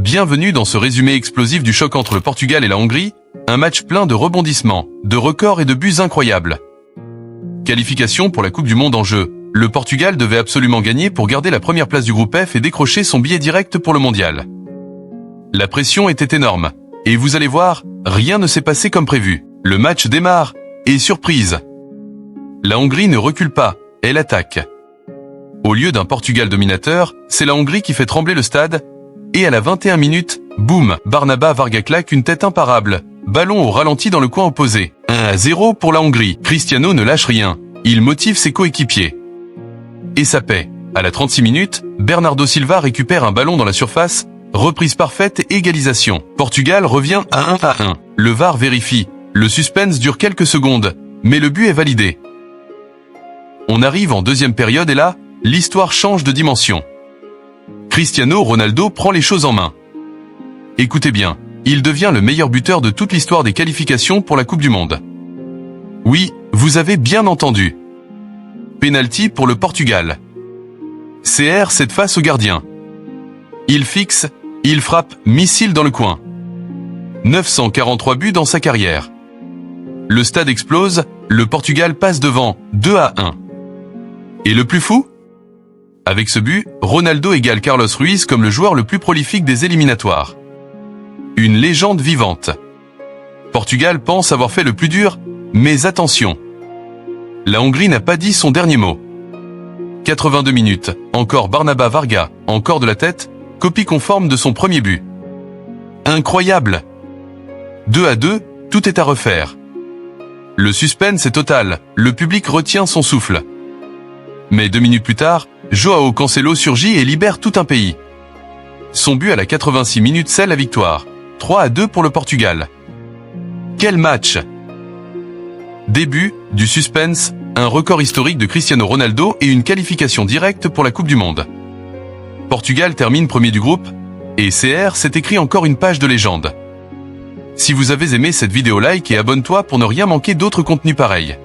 Bienvenue dans ce résumé explosif du choc entre le Portugal et la Hongrie, un match plein de rebondissements, de records et de buts incroyables. Qualification pour la Coupe du Monde en jeu. Le Portugal devait absolument gagner pour garder la première place du groupe F et décrocher son billet direct pour le mondial. La pression était énorme. Et vous allez voir, rien ne s'est passé comme prévu. Le match démarre, et surprise. La Hongrie ne recule pas, elle attaque. Au lieu d'un Portugal dominateur, c'est la Hongrie qui fait trembler le stade, et à la 21 minutes, boum, Barnaba Varga claque une tête imparable. Ballon au ralenti dans le coin opposé. 1-0 pour la Hongrie. Cristiano ne lâche rien. Il motive ses coéquipiers. Et ça paie. À la 36 minutes, Bernardo Silva récupère un ballon dans la surface. Reprise parfaite et égalisation. Portugal revient à 1-1. Le VAR vérifie. Le suspense dure quelques secondes. Mais le but est validé. On arrive en deuxième période et là, l'histoire change de dimension. Cristiano Ronaldo prend les choses en main. Écoutez bien, il devient le meilleur buteur de toute l'histoire des qualifications pour la Coupe du Monde. Oui, vous avez bien entendu. Penalty pour le Portugal. CR cette face au gardien. Il fixe, il frappe, missile dans le coin. 943 buts dans sa carrière. Le stade explose, le Portugal passe devant, 2-1. Et le plus fou ? Avec ce but, Ronaldo égale Carlos Ruiz comme le joueur le plus prolifique des éliminatoires. Une légende vivante. Portugal pense avoir fait le plus dur, mais attention. La Hongrie n'a pas dit son dernier mot. 82 minutes, encore Barnaba Varga, encore de la tête, copie conforme de son premier but. Incroyable. 2-2, tout est à refaire. Le suspense est total, le public retient son souffle. Mais 2 minutes plus tard, Joao Cancelo surgit et libère tout un pays. Son but à la 86 minutes scelle la victoire. 3-2 pour le Portugal. Quel match! Début, du suspense, un record historique de Cristiano Ronaldo et une qualification directe pour la Coupe du Monde. Portugal termine premier du groupe, et CR s'est écrit encore une page de légende. Si vous avez aimé cette vidéo, like et abonne-toi pour ne rien manquer d'autres contenus pareils.